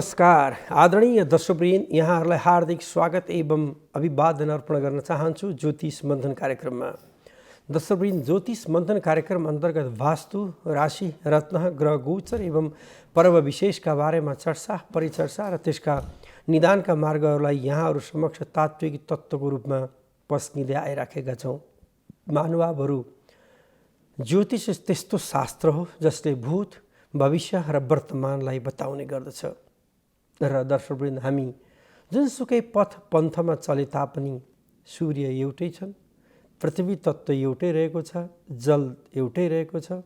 नमस्कार आदरणीय दर्शकवृन्द, यहाँहरूलाई हार्दिक स्वागत एवं अभिवादन अर्पण गर्न चाहन्छु ज्योतिष मन्थन कार्यक्रममा। दर्शकवृन्द, ज्योतिष मन्थन कार्यक्रम अन्तर्गत वास्तु, राशि, रत्न, ग्रह गोचर एवं पर्व विशेषका बारेमा चर्चा, परिचर्चा र त्यसका निदानका मार्गहरूलाई यहाँहरू समक्ष तात्विक तत्त्वको रूपमा पस्किँदै आइराखेका छौँ। महानुभावहरू, ज्योतिष त्यस्तो शास्त्र हो जसले भूत, भविष्य र वर्तमानलाई बताउने गर्दछ। र दर्शकवृन्द, हामी जुनसुकै पथ पन्थमा चले तापनि सूर्य एउटै छन्, पृथ्वी तत्त्व एउटै रहेको छ, जल एउटै रहेको छ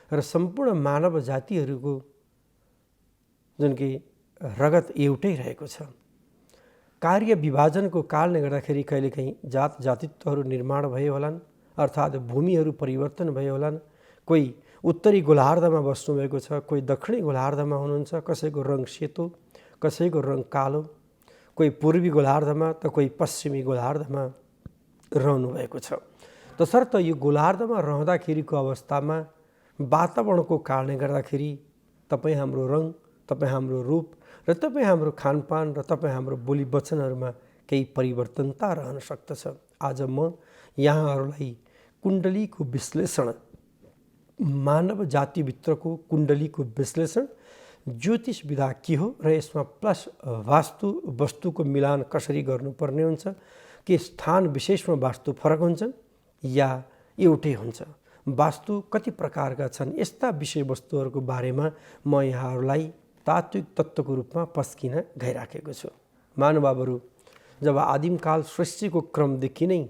र सम्पूर्ण मानव जातिहरूको जुन कि रगत एउटै रहेको छ। कार्य विभाजनको कारणले गर्दाखेरि कहिलेकाहीँ जात जातित्वहरू निर्माण भए होलान्, अर्थात् भूमिहरू परिवर्तन भए होलान्। कोही उत्तरी गोलार्धमा बस्नुभएको छ, कोही दक्षिणी गोलार्धमा हुनुहुन्छ, कसैको रङ सेतो, कसैको रङ कालो, कोही पूर्वी गोलार्धमा त कोही पश्चिमी गोलार्धमा रहनुभएको छ। तसर्थ यो गोलार्धमा रहँदाखेरिको अवस्थामा वातावरणको कारणले गर्दाखेरि तपाईँ हाम्रो रङ, तपाईँ हाम्रो रूप र तपाईँ हाम्रो खानपान र तपाईँ हाम्रो बोली वचनहरूमा केही परिवर्तनता रहन सक्दछ। आज म यहाँहरूलाई कुण्डलीको विश्लेषण, मानव जातिभित्रको कुण्डलीको विश्लेषण, ज्योतिष विधा के हो र यसमा प्लस वास्तु वस्तुको मिलान कसरी गर्नुपर्ने हुन्छ, के स्थान विशेषमा वास्तु फरक हुन्छ या एउटै हुन्छ, वास्तु कति प्रकारका छन्, यस्ता विषयवस्तुहरूको बारेमा म यहाँहरूलाई तात्विक तत्त्वको रूपमा पस्किन गइराखेको छु। महानुभावहरू, जब आदिमकाल सृष्टिको क्रमदेखि नै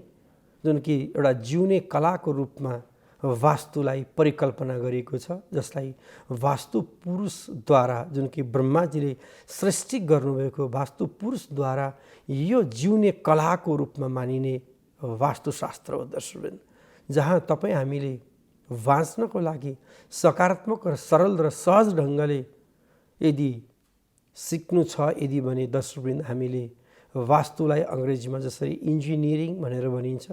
जुन कि एउटा जिउने कलाको रूपमा वास्तुलाई परिकल्पना गरिएको छ, जसलाई वास्तु पुरुषद्वारा जुन कि ब्रह्माजीले सृष्टि गर्नुभएको वास्तु पुरुषद्वारा यो जिउने कलाको रूपमा मानिने वास्तुशास्त्र हो दर्शकवृन्द। जहाँ तपाईँ हामीले बाँच्नको लागि सकारात्मक र सरल र सहज ढङ्गले यदि सिक्नु छ यदि भने दर्शकवृन्द, हामीले वास्तुलाई अङ्ग्रेजीमा जसरी इन्जिनियरिङ भनेर भनिन्छ,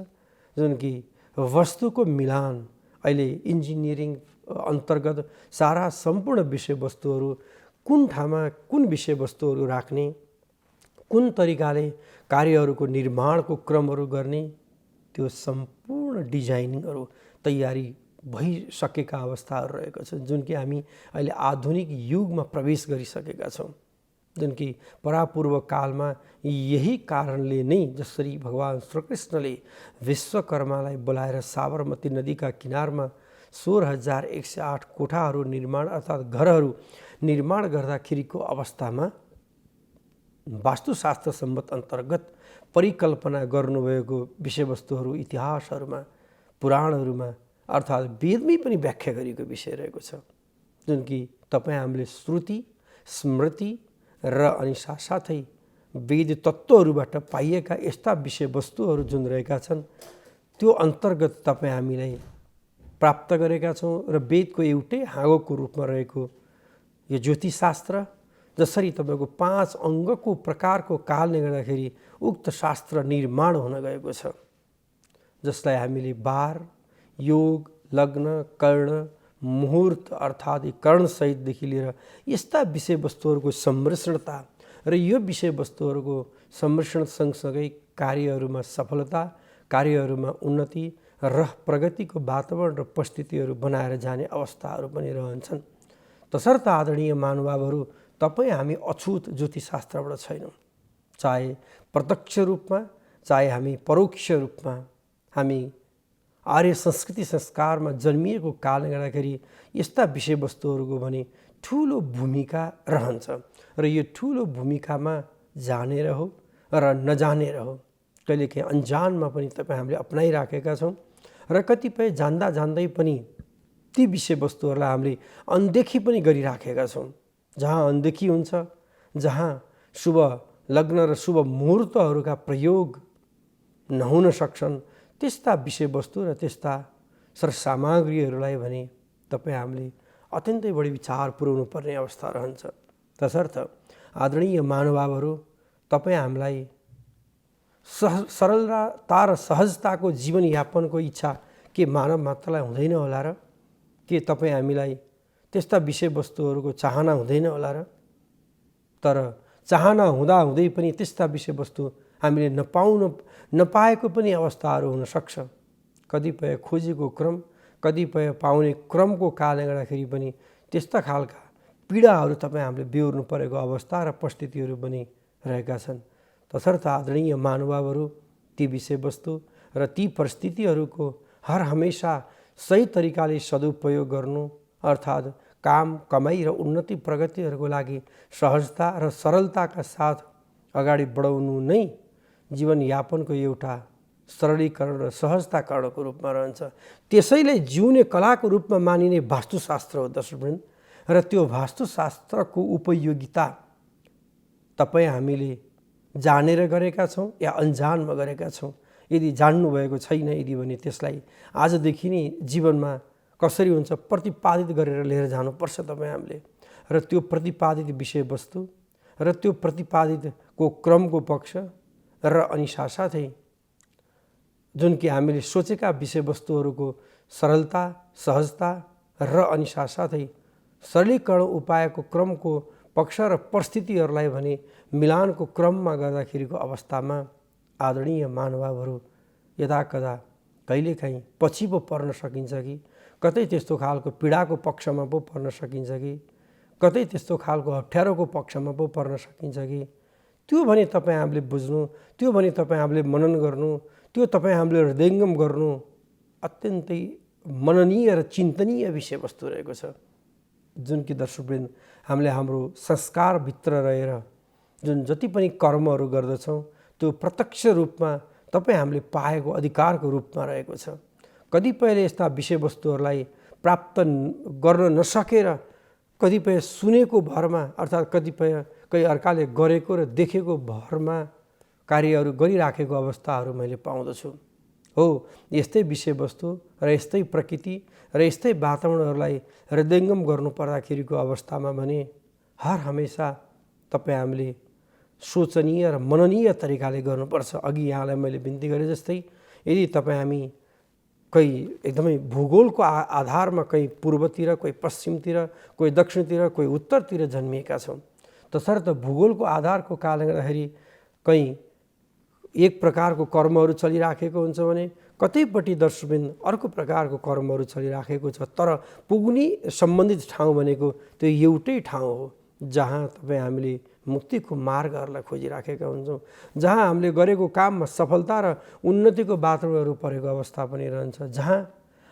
जुन कि वस्तुको मिलान, अहिले इन्जिनियरिङ अन्तर्गत सारा सम्पूर्ण विषयवस्तुहरू कुन ठाउँमा कुन विषयवस्तुहरू राख्ने, कुन तरिकाले कार्यहरूको निर्माणको क्रमहरू गर्ने, त्यो सम्पूर्ण डिजाइनिङहरू तयारी भइसकेका अवस्थाहरू रहेको छ, जुन कि हामी अहिले आधुनिक युगमा प्रवेश गरिसकेका छौँ। जुन कि परापूर्व कालमा यही कारणले नै जसरी भगवान् श्रीकृष्णले विश्वकर्मालाई बोलाएर साबरमती नदीका किनारमा 16,108 कोठाहरू निर्माण अर्थात् घरहरू निर्माण गर्दाखेरिको अवस्थामा वास्तुशास्त्र सम्बन्ध अन्तर्गत परिकल्पना गर्नुभएको विषयवस्तुहरू इतिहासहरूमा, पुराणहरूमा अर्थात् वेदमै पनि व्याख्या गरिएको विषय रहेको छ, जुन कि तपाईँ हामीले श्रुति, स्मृति र अनि साथसाथै वेद तत्त्वहरूबाट पाइएका यस्ता विषयवस्तुहरू जुन रहेका छन् त्यो अन्तर्गत तपाईँ हामीलाई प्राप्त गरेका छौँ। र वेदको एउटै हाँगोको रूपमा रहेको यो ज्योतिषशास्त्र, जसरी तपाईँको 5 अङ्गको प्रकारको कालले गर्दाखेरि उक्त शास्त्र निर्माण हुन गएको छ, जसलाई हामीले बार, योग, लग्न, कर्ण, मुहुर्त अर्थात् कर्णसहितदेखि लिएर यस्ता विषयवस्तुहरूको सम्मिश्रणता र यो विषयवस्तुहरूको सम्मिश्रण सँगसँगै कार्यहरूमा सफलता, कार्यहरूमा उन्नति र प्रगतिको वातावरण र परिस्थितिहरू बनाएर जाने अवस्थाहरू पनि रहन्छन्। तसर्थ आदरणीय महानुभावहरू, तपाईँ हामी अछुत ज्योतिषशास्त्रबाट छैनौँ। चाहे प्रत्यक्ष रूपमा, चाहे हामी परोक्ष रूपमा, हामी आर्य संस्कृति संस्कारमा जन्मिएको कारणले गर्दाखेरि यस्ता विषयवस्तुहरूको भने ठुलो भूमिका रहन्छ र यो ठुलो भूमिकामा जानेर हो र नजानेर हो, कहिलेकाहीँ अन्जानमा पनि तपाईँ हामीले अपनाइराखेका छौँ र कतिपय जान्दा जान्दै पनि ती विषयवस्तुहरूलाई हामीले अनदेखी पनि गरिराखेका छौँ। जहाँ अनदेखी हुन्छ, जहाँ शुभ लग्न र शुभ मुहुर्तहरूका प्रयोग नहुन सक्छन्, त्यस्ता विषयवस्तु र त्यस्ता सरसामग्रीहरूलाई भने तपाईँ हामीले अत्यन्तै बढी विचार पुर्याउनु पर्ने अवस्था रहन्छ। तसर्थ आदरणीय महानुभावहरू, तपाईँ हामीलाई सरलता र सहजताको जीवनयापनको इच्छा के मानव मात्रलाई हुँदैन होला र? के तपाईँ हामीलाई त्यस्ता विषयवस्तुहरूको चाहना हुँदैन होला र? तर चाहना हुँदाहुँदै पनि त्यस्ता विषयवस्तु हामीले नपाएको पनि अवस्थाहरू हुन सक्छ। कतिपय खोजेको क्रम, कतिपय पाउने क्रमको कारणले गर्दाखेरि पनि त्यस्ता खालका पीडाहरू तपाईँ हामीले बेहोर्नु परेको अवस्था र परिस्थितिहरू पनि रहेका छन्। तसर्थ आदरणीय महानुभावहरू, ती विषयवस्तु र ती परिस्थितिहरूको हर हमेसा सही तरिकाले सदुपयोग गर्नु, अर्थात् काम, कमाई र उन्नति प्रगतिहरूको लागि सहजता र सरलताका साथ अगाडि बढाउनु नै जीवनयापनको एउटा सरलीकरण र सहजताकरणको रूपमा रहन्छ। त्यसैले जिउने कलाको रूपमा मानिने वास्तुशास्त्र हो दर्शकवृन्द। र त्यो वास्तुशास्त्रको उपयोगिता तपाईँ हामीले जानेर गरेका छौँ या अनजानमा गरेका छौँ। यदि जान्नुभएको छैन यदि भने त्यसलाई आजदेखि नै जीवनमा कसरी हुन्छ प्रतिपादित गरेर लिएर जानुपर्छ तपाईँ हामीले। र त्यो प्रतिपादित विषयवस्तु र त्यो प्रतिपादितको क्रमको पक्ष र अनि साथसाथै जुन कि हामीले सोचेका विषयवस्तुहरूको सरलता, सहजता र अनि साथसाथै सरलीकरण उपायको क्रमको पक्ष र परिस्थितिहरूलाई भने मिलानको क्रममा गर्दाखेरिको अवस्थामा आदरणीय महानुभावहरू यदाकदा कहिलेकाहीँ पछि पो पर्न सकिन्छ कि कतै त्यस्तो खालको पीडाको पक्षमा पो पर्न सकिन्छ कि कतै त्यस्तो खालको अप्ठ्यारोको पक्षमा पो पर्न सकिन्छ कि त्यो भने तपाईँ हामीले बुझ्नु, त्यो भने तपाईँ हामीले मनन गर्नु, त्यो तपाईँ हामीले हृदयङ्गम गर्नु अत्यन्तै मननीय र चिन्तनीय विषयवस्तु रहेको छ। जुन कि दर्शकवृन्द हामीले हाम्रो संस्कारभित्र रहेर जुन जति पनि कर्महरू गर्दछौँ त्यो प्रत्यक्ष रूपमा तपाईँ हामीले पाएको अधिकारको रूपमा रहेको छ। कतिपयले यस्ता विषयवस्तुहरूलाई प्राप्त गर्न नसकेर कतिपय सुनेको भरमा अर्थात् कतिपय कोही अर्काले गरेको र देखेको भरमा कार्यहरू गरिराखेको अवस्थाहरू मैले पाउँदछु। हो, यस्तै विषयवस्तु र यस्तै प्रकृति र यस्तै वातावरणहरूलाई हृदयङ्गम गर्नु पर्दाखेरिको अवस्थामा भने हर हमेसा तपाईँ हामीले सोचनीय र मननीय तरिकाले गर्नुपर्छ। अघि यहाँलाई मैले बिन्ती गरेँ जस्तै यदि तपाईँ हामी कोही एकदमै भूगोलको आधारमा कोही पूर्वतिर, कोही पश्चिमतिर, कोही दक्षिणतिर, कोही उत्तरतिर जन्मिएका छौँ, तसर्थ भूगोलको आधारको कारणले गर्दाखेरि कहीँ एक प्रकारको कर्महरू चलिराखेको हुन्छ भने कतैपट्टि दर्शकवृन्द अर्को प्रकारको कर्महरू चलिराखेको छ। तर पुग्ने सम्बन्धित ठाउँ भनेको त्यो एउटै ठाउँ हो जहाँ तपाईँ हामीले मुक्तिको मार्गहरूलाई खोजिराखेका हुन्छौँ, जहाँ हामीले गरेको काममा सफलता र उन्नतिको वातावरणहरू परेको अवस्था पनि रहन्छ, जहाँ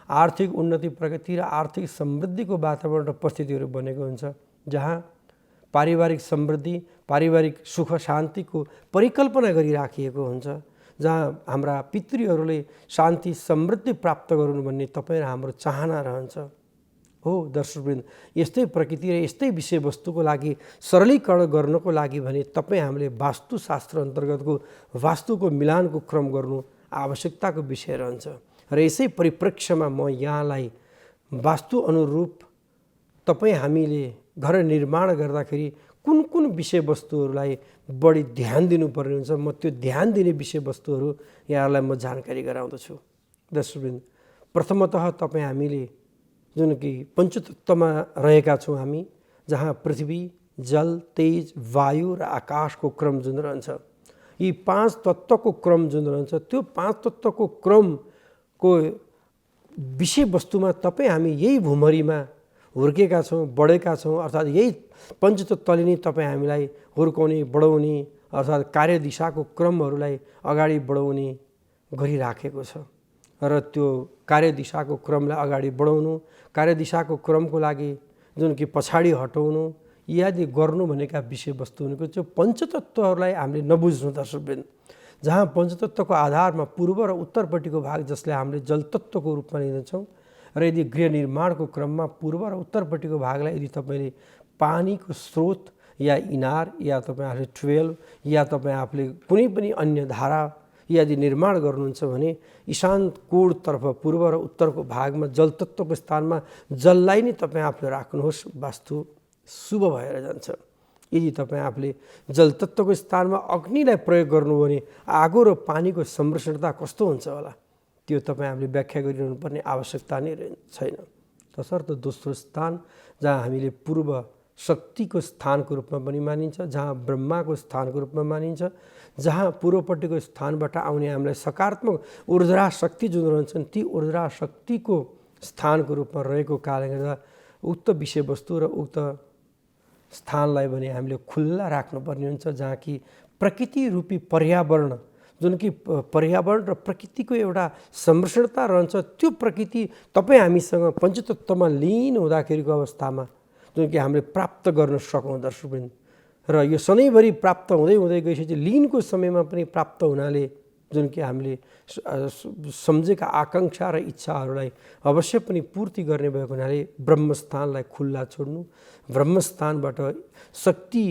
आर्थिक उन्नति प्रगति र आर्थिक समृद्धिको वातावरण र परिस्थितिहरू बनेको हुन्छ, जहाँ पारिवारिक समृद्धि, पारिवारिक सुख शान्तिको परिकल्पना गरिराखिएको हुन्छ, जहाँ हाम्रा पितृहरूले शान्ति समृद्धि प्राप्त गरून् भन्ने तपाईँ र हाम्रो चाहना रहन्छ। हो दर्शकवृन्द, यस्तै प्रकृति र यस्तै विषयवस्तुको लागि सरलीकरण गर्नको लागि भने तपाईँ हामीले वास्तुशास्त्र अन्तर्गतको वास्तुको मिलानको क्रम गर्नु आवश्यकताको विषय रहन्छ। र यसै परिप्रेक्ष्यमा म यहाँलाई वास्तु अनुरूप तपाईँ हामीले घर निर्माण गर्दाखेरि कुन कुन विषयवस्तुहरूलाई बढी ध्यान दिनुपर्ने हुन्छ, म त्यो ध्यान दिने विषयवस्तुहरू यहाँलाई म जानकारी गराउँदछु। दर्शकवृन्द, प्रथमतः तपाईँ हामीले जुन कि पञ्चतत्त्वमा रहेका छौँ हामी, जहाँ पृथ्वी, जल, तेज, वायु र आकाशको क्रम जुन रहन्छ, यी पाँच तत्त्वको क्रम जुन रहन्छ त्यो पाँच तत्त्वको क्रमको विषयवस्तुमा तपाईँ हामी यही भूमरीमा हुर्केका छौँ, बढेका छौँ, अर्थात् यही पञ्चतत्त्वले नै तपाईँ हामीलाई हुर्काउने, बढाउने अर्थात् कार्यदिशाको क्रमहरूलाई अगाडि बढाउने गरिराखेको छ। र त्यो कार्यदिशाको क्रमलाई अगाडि बढाउनु, कार्यदिशाको क्रमको लागि जुन कि पछाडि हटाउनु इत्यादि गर्नु भनेका विषयवस्तु भनेको त्यो पञ्चतत्त्वहरूलाई हामीले नबुझ्नु दर्शकवृन्द। जहाँ पञ्चतत्त्वको आधारमा पूर्व र उत्तरपट्टिको भाग जसले हामीले जलतत्त्वको रूपमा लिँदछौँ र यदि गृह निर्माणको क्रममा पूर्व र उत्तरपट्टिको भागलाई यदि तपाईँले पानीको स्रोत या इनार या तपाईँ आफूले ट्वेल या तपाईँ आफूले कुनै पनि अन्य धारा यदि निर्माण गर्नुहुन्छ भने ईशान कोणतर्फ पूर्व र उत्तरको भागमा जलतत्त्वको स्थानमा जललाई नै तपाईँ आफूले राख्नुहोस्, वास्तु शुभ भएर जान्छ। यदि तपाईँ आफूले जलतत्त्वको स्थानमा अग्निलाई प्रयोग गर्नु भने आगो र पानीको सम्मिश्रणता कस्तो हुन्छ होला त्यो तपाईँ हामीले व्याख्या गरिरहनु पर्ने आवश्यकता नै छैन। तसर्थ दोस्रो स्थान जहाँ हामीले पूर्व शक्तिको स्थानको रूपमा पनि मानिन्छ, जहाँ ब्रह्माको स्थानको रूपमा मानिन्छ, जहाँ पूर्वपट्टिको स्थानबाट आउने हामीलाई सकारात्मक ऊर्जा शक्ति जुन रहन्छन् ती ऊर्जा शक्तिको स्थानको रूपमा रहेको कारणले गर्दा उक्त विषयवस्तु र उक्त स्थानलाई भने हामीले खुल्ला राख्नुपर्ने हुन्छ, जहाँ कि प्रकृति रूपी पर्यावरण जुन कि पर्यावरण र प्रकृतिको एउटा संरक्षणता रहन्छ, त्यो प्रकृति तपाईँ हामीसँग पञ्चतत्त्वमा लीन हुँदाखेरिको अवस्थामा जुन कि हामीले प्राप्त गर्न सकौँ दर्शकवृन्द। र यो सधैँभरि प्राप्त हुँदै हुँदै गएपछि लीनको समयमा पनि प्राप्त हुनाले जुन कि हामीले सम्झेका आकाङ्क्षा र इच्छाहरूलाई अवश्य पनि पूर्ति गर्ने भएको हुनाले ब्रह्मस्थानलाई खुल्ला छोड्नु, ब्रह्मस्थानबाट शक्ति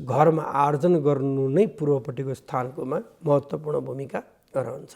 घरमा आर्जन गर्नु नै पूर्वपट्टिको स्थानकोमा महत्त्वपूर्ण भूमिका रहन्छ।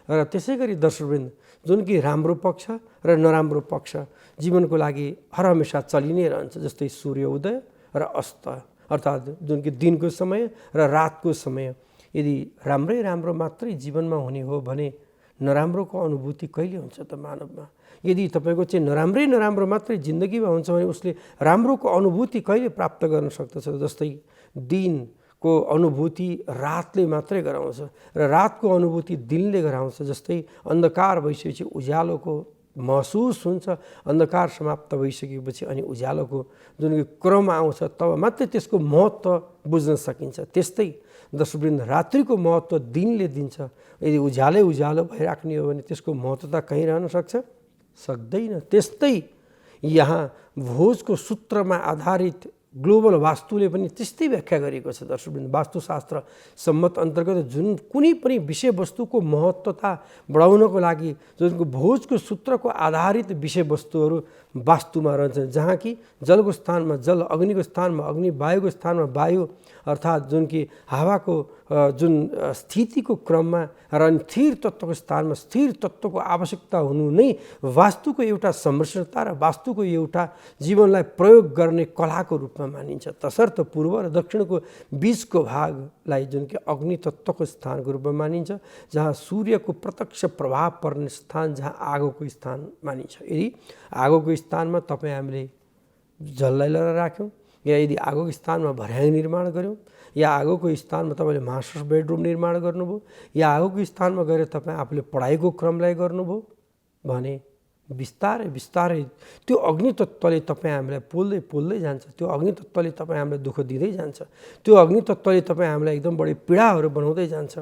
र त्यसै गरी दर्शकवृन्द जुन कि राम्रो पक्ष र नराम्रो पक्ष जीवनको लागि हरहमेशा चलि नै रहन्छ, जस्तै सूर्योदय र अस्त अर्थात् जुन कि दिनको समय र रातको समय यदि राम्रै राम्रो मात्रै जीवनमा हुने हो भने नराम्रोको अनुभूति कहिले हुन्छ त मानवमा? यदि तपाईँको चाहिँ नराम्रो मात्रै जिन्दगीमा हुन्छ भने उसले राम्रोको अनुभूति कहिले प्राप्त गर्न सक्दछ? जस्तै दिनको अनुभूति रातले मात्रै गराउँछ र रातको अनुभूति दिनले गराउँछ। जस्तै अन्धकार भइसकेपछि उज्यालोको महसुस हुन्छ, अन्धकार समाप्त भइसकेपछि अनि उज्यालोको जुन क्रम आउँछ तब मात्रै त्यसको महत्त्व बुझ्न सकिन्छ। त्यस्तै दर्शकवृन्द रात्रिको महत्त्व दिनले दिन्छ। यदि उज्यालो भइराख्ने हो भने त्यसको महत्त्वता कहीँ रहन सक्छ? सक्दैन। त्यस्तै यहाँ भोजको सूत्रमा आधारित ग्लोबल वास्तुले पनि त्यस्तै व्याख्या गरेको छ दर्शकवृन्द। वास्तुशास्त्र सम्मत अन्तर्गत जुन कुनै पनि विषयवस्तुको महत्त्वता बढाउनको लागि जुनको भोजको सूत्रको आधारित विषयवस्तुहरू वास्तुमा रहन्छन्, जहाँ कि जलको स्थानमा जल, अग्निको स्थानमा अग्नि, वायुको स्थानमा वायु अर्थात् जुन कि हावाको जुन स्थितिको क्रममा र स्थिर तत्त्वको स्थानमा स्थिर तत्त्वको आवश्यकता हुनु नै वास्तुको एउटा संरचना र वास्तुको एउटा जीवनलाई प्रयोग गर्ने कलाको रूपमा मानिन्छ। तसर्थ पूर्व र दक्षिणको बीचको भागलाई जुन कि अग्नि तत्त्वको स्थानको रूपमा मानिन्छ, जहाँ सूर्यको प्रत्यक्ष प्रभाव पर्ने स्थान, जहाँ आगोको स्थान मानिन्छ। यदि आगोको स्थानमा तपाईँ हामीले जललाई लिएर राख्यौँ या यदि आगोको स्थानमा भर्याङ निर्माण गऱ्यौँ या आगोको स्थानमा तपाईँले मास्टर बेडरुम निर्माण गर्नुभयो या आगोको स्थानमा गएर तपाईँ आफूले पढाइको क्रमलाई गर्नुभयो भने बिस्तारै बिस्तारै त्यो अग्नि तत्त्वले तपाईँ हामीलाई पोल्दै जान्छ। त्यो अग्नि तत्त्वले तपाईँ हामीलाई दुःख दिँदै जान्छ। त्यो अग्नि तत्त्वले तपाईँ हामीलाई एकदम बढी पीडाहरू बनाउँदै जान्छ,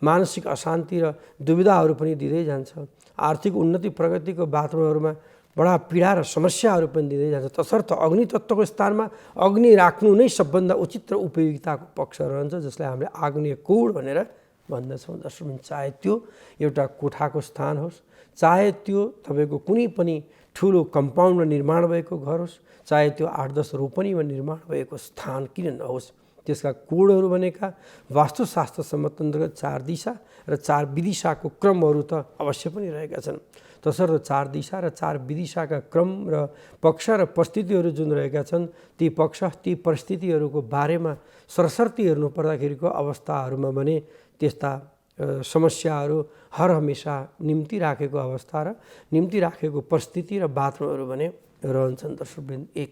मानसिक अशान्ति र दुविधाहरू पनि दिँदै जान्छ, आर्थिक उन्नति प्रगतिको बाटोहरूमा बडा पीडा र समस्याहरू पनि दिँदै जान्छ। तसर्थ अग्नि तत्त्वको स्थानमा अग्नि राख्नु नै सबभन्दा उचित र उपयोगिताको पक्ष रहन्छ, जसलाई हामीले आग्नेय कोड भनेर भन्दछौँ दर्शकवृन्द। चाहे त्यो एउटा कोठाको स्थान होस्, चाहे त्यो तपाईँको कुनै पनि ठुलो कम्पाउन्डमा निर्माण भएको घर होस्, चाहे त्यो 8-10 रोपनीमा निर्माण भएको स्थान किन नहोस्, त्यसका कोडहरू भनेका वास्तुशास्त्र सम्मत अन्तर्गत 4 दिशा र 4 विदिशाको क्रमहरू त अवश्य पनि रहेका छन्। तसर्थ 4 दिशा र 4 विदिशाका क्रम र पक्ष र परिस्थितिहरू जुन रहेका छन्, ती पक्ष ती परिस्थितिहरूको बारेमा सरसर्ती हेर्नु पर्दाखेरिको अवस्थाहरूमा भने त्यस्ता समस्याहरू हर हमेसा निम्ति राखेको अवस्था र निम्ति राखेको परिस्थिति र बाथरूमहरू भने रहन्छन् दर्शकवृन्द। एक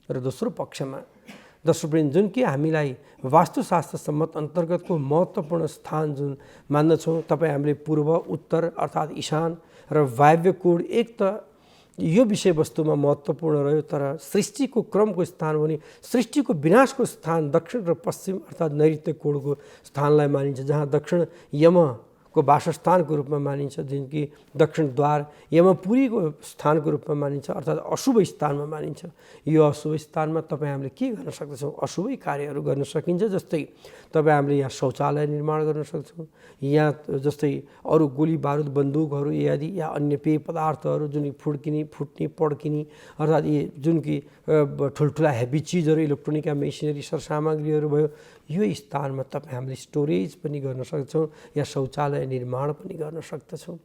र दोस्रो पक्षमा दर्शकवृन्द जुन कि हामीलाई वास्तुशास्त्र सम्मत अन्तर्गतको महत्त्वपूर्ण स्थान जुन मान्दछौँ, तपाईँ हामीले पूर्व, उत्तर अर्थात् ईशान र वायव्य कोड एक त यो विषयवस्तुमा महत्त्वपूर्ण रह्यो, तर सृष्टिको क्रमको स्थान भने सृष्टिको विनाशको स्थान दक्षिण र पश्चिम अर्थात् नैऋत्य कोडको स्थानलाई मानिन्छ, जहाँ दक्षिण यमको वासस्थानको रूपमा मानिन्छ, जुन कि दक्षिण द्वार यमपुरीको स्थानको रूपमा मानिन्छ अर्थात् अशुभ स्थानमा मानिन्छ। यो अशुभ स्थानमा तपाईँ हामीले के गर्न सक्दछौँ? अशुभै कार्यहरू गर्न सकिन्छ। जस्तै तपाईँ हामीले यहाँ शौचालय निर्माण गर्न सक्छौँ, यहाँ जस्तै अरू गोली बारुद बन्दुकहरू इत्यादि या अन्य पेय पदार्थहरू जुन फुट्ने पड्किने अर्थात् यी जुन कि ठुल्ठुला हेभी चिजहरू इलेक्ट्रोनिकका मेसिनरी सरसामग्रीहरू भयो, यो स्थानमा तपाईँ हामीले स्टोरेज पनि गर्न सक्छौँ या शौचालय निर्माण पनि गर्न सक्दछौँ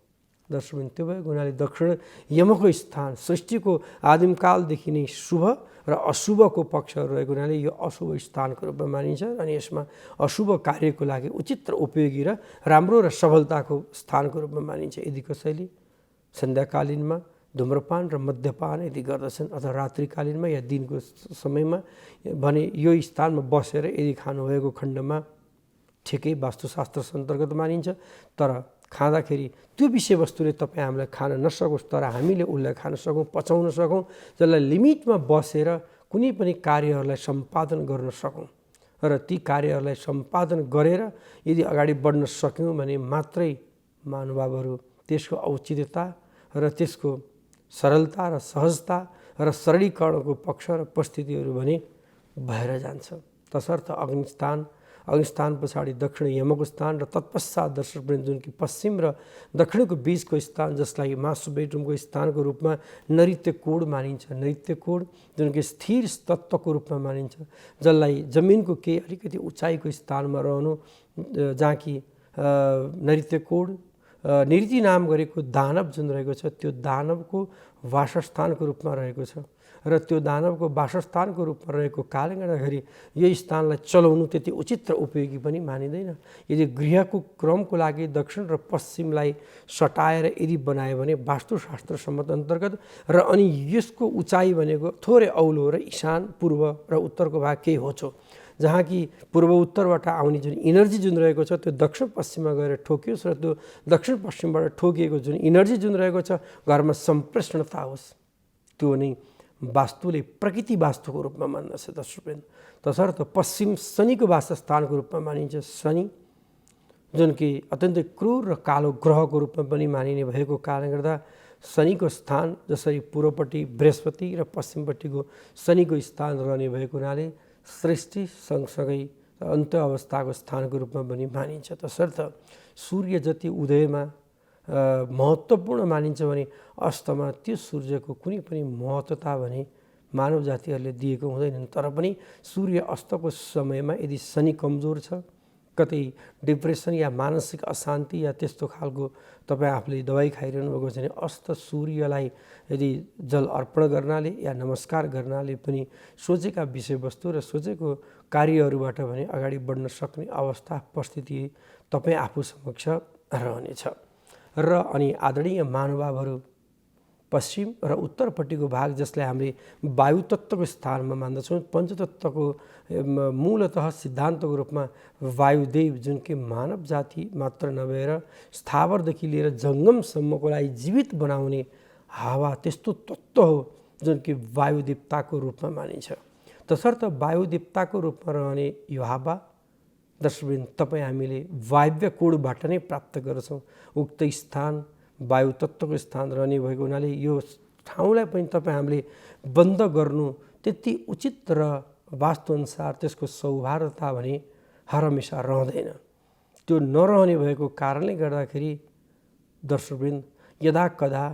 दर्शकवृन्द। त्यो भएको हुनाले दक्षिण यमको स्थान सृष्टिको आदिमकालदेखि नै शुभ र अशुभको पक्षहरू रहेको हुनाले यो अशुभ स्थानको रूपमा मानिन्छ अनि यसमा अशुभ कार्यको लागि उचित र उपयोगी र राम्रो र सफलताको स्थानको रूपमा मानिन्छ। यदि कसैले सन्ध्याकालीनमा धूम्रपान र मद्यपान यदि गर्दछन् अथवा रात्रिकालीनमा या दिनको समयमा भने यो स्थानमा बसेर यदि खानुभएको खण्डमा ठिकै वास्तुशास्त्र अन्तर्गत मानिन्छ। तर खाँदाखेरि त्यो विषयवस्तुले तपाईँ हामीलाई खान नसकोस्, तर हामीले उसलाई खान सकौँ, पचाउन सकौँ, जसलाई लिमिटमा बसेर कुनै पनि कार्यहरूलाई सम्पादन गर्न सकौँ र ती कार्यहरूलाई सम्पादन गरेर यदि अगाडि बढ्न सक्यौँ भने मात्रै महानुभावहरू त्यसको औचित्यता र त्यसको सरलता र सहजता र सरलीकरणको पक्ष र परिस्थितिहरू भने भएर जान्छ। तसर्थ अग्निस्थान पछाडि दक्षिण यमको स्थान र तत्पश्चात दर्शकवृन्द जुन कि पश्चिम र दक्षिणको बीचको स्थान, जसलाई मास्टर बेडरुमको स्थानको रूपमा नैऋत्य कोण मानिन्छ। नैऋत्य कोण जुन कि स्थिर तत्त्वको रूपमा मानिन्छ, जसलाई जमिनको केही अलिकति उचाइको स्थानमा रहनु, जहाँ कि नैऋत्य कोण निऋति नाम गरेको दानव जुन रहेको छ त्यो दानवको वासस्थानको रूपमा रहेको छ र त्यो दानवको वासस्थानको रूपमा रहेको कारणले गर्दाखेरि यो स्थानलाई चलाउनु त्यति उचित र उपयोगी पनि मानिँदैन। यदि गृहको क्रमको लागि दक्षिण र पश्चिमलाई सटाएर यदि बनायो भने वास्तुशास्त्र सम्मत अन्तर्गत र अनि यसको उचाइ भनेको थोरै औलो र ईशान, पूर्व र उत्तरको भाग केही होचो, जहाँ कि पूर्व उत्तरबाट आउने जुन इनर्जी जुन रहेको छ त्यो दक्षिण पश्चिममा गएर ठोकियोस् र त्यो दक्षिण पश्चिमबाट ठोकिएको जुन इनर्जी जुन रहेको छ घरमा सम्प्रेषणता होस्। त्यो नै वास्तुले प्रकृति वास्तुको रूपमा मान्दछ दर्शकवृन्द। तसर्थ पश्चिम शनिको वासस्थानको रूपमा मानिन्छ। शनि जुन कि अत्यन्तै क्रूर र कालो ग्रहको रूपमा पनि मानिने भएको कारणले गर्दा शनिको स्थान जसरी पूर्वपट्टि बृहस्पति र पश्चिमपट्टिको शनिको स्थान रहने भएको हुनाले सृष्टि सँगसँगै अन्त्य अवस्थाको स्थानको रूपमा पनि मानिन्छ। तसर्थ सूर्य जति उदयमा महत्त्वपूर्ण मानिन्छ भने अस्तमा त्यो सूर्यको कुनै पनि महत्त्वता भने मानव जातिहरूले दिएको हुँदैनन्। तर पनि सूर्य अस्तको समयमा यदि शनि कमजोर छ, कतै डिप्रेसन या मानसिक अशान्ति या त्यस्तो खालको तपाईँ आफूले दबाई खाइरहनु भएको छ भने अस्त सूर्यलाई यदि जल अर्पण गर्नाले या नमस्कार गर्नाले पनि सोचेका विषयवस्तु र सोचेको कार्यहरूबाट भने अगाडि बढ्न सक्ने अवस्था परिस्थिति तपाईँ आफू समक्ष रहनेछ। र अनि आदरणीय महानुभावहरू पश्चिम र उत्तरपट्टिको भाग जसलाई हामीले वायु तत्त्वको स्थानमा मान्दछौँ, पञ्चतत्त्वको मूलतः सिद्धान्तको रूपमा वायुदेव जुन कि मानव जाति मात्र नभएर स्थावरदेखि लिएर जङ्गमसम्मको लागि जीवित बनाउने हावा त्यस्तो तत्त्व हो जुन कि वायुदेवताको रूपमा मानिन्छ। तसर्थ वायुदेवताको रूपमा रहने यो हावा दर्शकवृन्द तपाईँ हामीले वायव्य कोणबाट नै प्राप्त गर्छौँ। उक्त स्थान वायु तत्त्वको स्थान रहने भएको हुनाले यो ठाउँलाई पनि तपाईँ हामीले बन्द गर्नु त्यति उचित र वास्तुअनुसार त्यसको सौहार्दता भने हरहमेशा रहँदैन। त्यो नरहने भएको कारणले गर्दाखेरि दर्शकवृन्द यदाकदा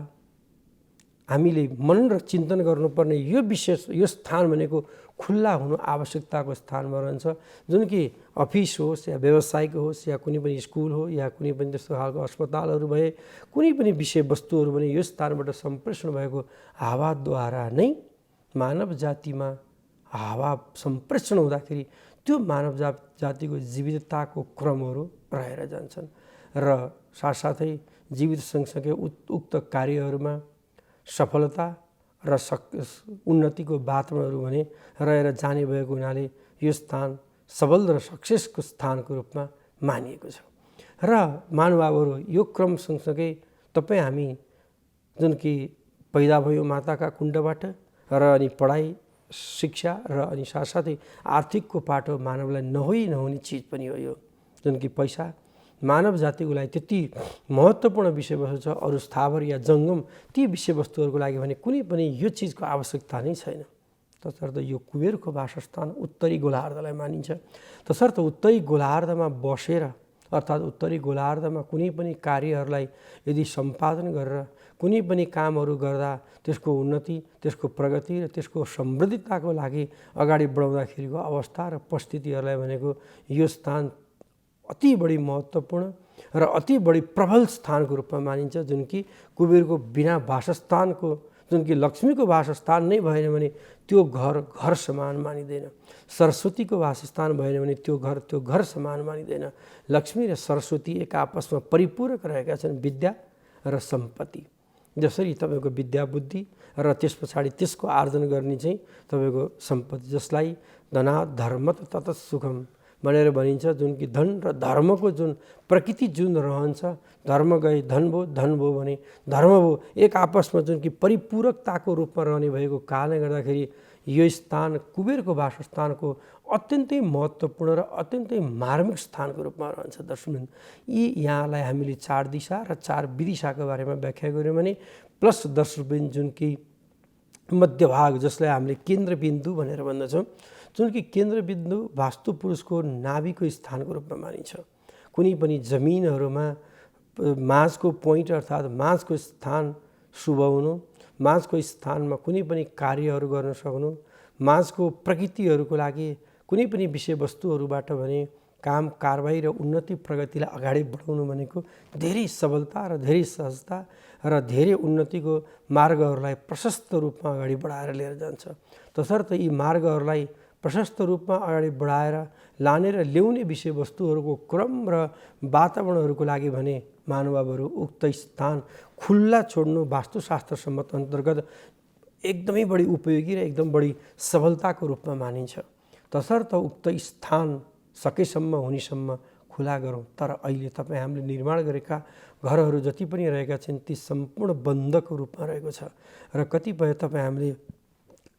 हामीले मनन र चिन्तन गर्नुपर्ने यो विशेष यो स्थान भनेको खुल्ला हुनु आवश्यकताको स्थानमा रहन्छ। जुन कि अफिस होस् या व्यावसायिक होस् या कुनै पनि स्कुल हो या कुनै पनि त्यस्तो खालको अस्पतालहरू भए कुनै पनि विषयवस्तुहरू भने यो स्थानबाट सम्प्रेषण भएको हावाद्वारा नै मानव जातिमा हावा सम्प्रेषण हुँदाखेरि त्यो मानव जातिको जीवितताको क्रमहरू रहेर जान्छन् र साथसाथै जीवित सँगसँगै उक्त कार्यहरूमा सफलता र उन्नतिको वातावरणहरू भने रहेर जाने भएको हुनाले यो स्थान सबल र सक्सेसको स्थानको रूपमा मानिएको छ। र महानुभावहरू यो क्रम सँगसँगै तपाईँ हामी जुन कि पैदा भयो माताका कुण्डबाट र अनि पढाइ शिक्षा र अनि साथसाथै आर्थिकको पाटो मानवलाई नहुने चिज पनि हो यो जुन कि पैसा मानव जातिको लागि त्यति महत्त्वपूर्ण विषयवस्तु छ। अरू स्थावर या जङ्गम ती विषयवस्तुहरूको लागि भने कुनै पनि यो चिजको आवश्यकता नै छैन। तसर्थ यो कुबेरको वासस्थान उत्तरी गोलार्धलाई मानिन्छ। तसर्थ उत्तरी गोलार्धमा बसेर अर्थात् उत्तरी गोलार्धमा कुनै पनि कार्यहरूलाई यदि सम्पादन गरेर कुनै पनि कामहरू गर्दा त्यसको उन्नति, त्यसको प्रगति र त्यसको समृद्धिताको लागि अगाडि बढाउँदाखेरिको अवस्था र परिस्थितिहरूलाई भनेको यो स्थान अति बढी महत्त्वपूर्ण र अति बढी प्रबल स्थानको रूपमा मानिन्छ। जुन कि कुबेरको बिना वासस्थानको जुन कि लक्ष्मीको वासस्थान नै भएन भने त्यो घर समान मानिँदैन। सरस्वतीको वासस्थान भएन भने त्यो घर समान मानिँदैन। लक्ष्मी र सरस्वती एक आपसमा परिपूरक रहेका छन्, विद्या र सम्पत्ति। जसरी तपाईँको विद्या बुद्धि र त्यस पछाडि त्यसको आर्जन गर्ने चाहिँ तपाईँको सम्पत्ति, जसलाई धनात् धर्मत ततः सुखम भनेर भनिन्छ। जुन कि धन र धर्मको जुन प्रकृति जुन रहन्छ, धर्म गए धन भयो भने धर्म भयो, एक आपसमा जुन कि परिपूरकताको रूपमा रहने भएको कारणले गर्दाखेरि यो स्थान कुबेरको वासस्थानको अत्यन्तै महत्त्वपूर्ण र अत्यन्तै मार्मिक स्थानको रूपमा रहन्छ। दर्शकवृन्द, यी यहाँलाई हामीले 4 दिशा र 4 विदिशाको बारेमा व्याख्या गऱ्यौँ भने प्लस दर्शकवृन्द जुन कि मध्यभाग, जसलाई हामीले केन्द्रबिन्दु भनेर भन्दछौँ, जुन कि केन्द्रबिन्दु वास्तु पुरुषको नाभिको स्थानको रूपमा मानिन्छ। कुनै पनि जमिनहरूमा माझको पोइन्ट अर्थात् माझको स्थान शुभ हुनु, माझको स्थानमा कुनै पनि कार्यहरू गर्न सक्नु, माझको प्रकृतिहरूको लागि कुनै पनि विषयवस्तुहरूबाट भने काम कारबाही र उन्नति प्रगतिलाई अगाडि बढाउनु भनेको धेरै सबलता र धेरै सहजता र धेरै उन्नतिको मार्गहरूलाई प्रशस्त रूपमा अगाडि बढाएर लिएर जान्छ। तसर्थ यी मार्गहरूलाई प्रशस्त रूपमा अगाडि बढाएर लाने र ल्याउने विषयवस्तुहरूको क्रम र वातावरणहरूको लागि भने महानुभावहरू उक्त स्थान खुल्ला छोड्नु वास्तुशास्त्र सम्मत अन्तर्गत एकदमै बढी उपयोगी र एकदम बढी सफलताको रूपमा मानिन्छ। तसर्थ उक्त स्थान सकेसम्म हुनेसम्म खुला गरौँ। तर अहिले तपाईँ हामीले निर्माण गरेका घरहरू जति पनि रहेका छन् ती सम्पूर्ण बन्धको रूपमा रहेको छ र कतिपय तपाईँ हामीले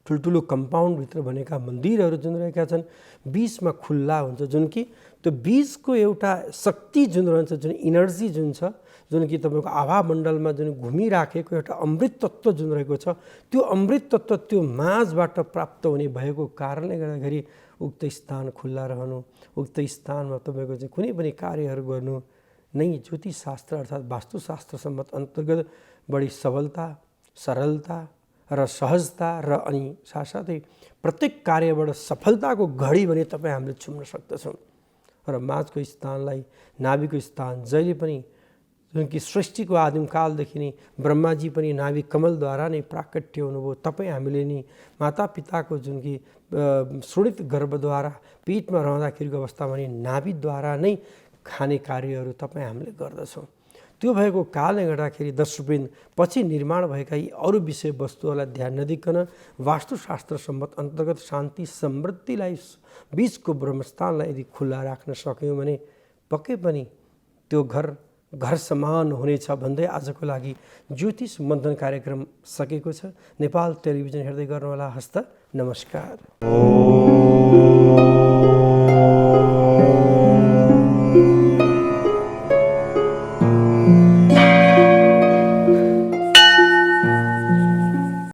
ठुल्ठुलो कम्पाउन्डभित्र बनेका मन्दिरहरू जुन रहेका छन् बीचमा खुल्ला हुन्छ, जुन कि त्यो बीचको एउटा शक्ति जुन रहन्छ, जुन इनर्जी जुन छ, जुन कि तपाईँको आभामण्डलमा जुन घुमिराखेको एउटा अमृत तत्त्व जुन रहेको छ, त्यो अमृत तत्त्व त्यो माझबाट प्राप्त हुने भएको कारणले गर्दाखेरि उक्त स्थान खुल्ला रहनु, उक्त स्थानमा तपाईँको चाहिँ कुनै पनि कार्यहरू गर्नु नै ज्योतिषशास्त्र अर्थात् वास्तुशास्त्र सम्मत अन्तर्गत बढी सबलता, सरलता र सहजता र अनि साथसाथै प्रत्येक कार्यबाट सफलताको घडी भने तपाईँ हामीले छुम्न सक्दछौँ। र माझको स्थानलाई नाभिको स्थान जहिले पनि जुन कि सृष्टिको आदिमकालदेखि नै ब्रह्माजी पनि नाभि कमलद्वारा नै प्राकट्य हुनुभयो। तपाईँ हामीले नि मातापिताको जुन कि सुणित गर्भद्वारा पेटमा रहँदाखेरिको अवस्थामा नि नाभिद्वारा नै खाने कार्यहरू तपाईँ हामीले गर्दछौँ। त्यो भएको कारणले गर्दाखेरि दर्शकवृन्द पछि निर्माण भएका यी अरू विषयवस्तुहरूलाई ध्यान नदिकन वास्तुशास्त्र सम्मत अन्तर्गत शान्ति समृद्धिलाई बीचको ब्रह्मस्थानलाई यदि खुल्ला राख्न सक्यौँ भने पक्कै पनि त्यो घर समान हुनेछ भन्दै आजको लागि ज्योतिष मन्थन कार्यक्रम सकेको छ। नेपाल टेलिभिजन हेर्दै गर्नुहोला। हस्त नमस्कार।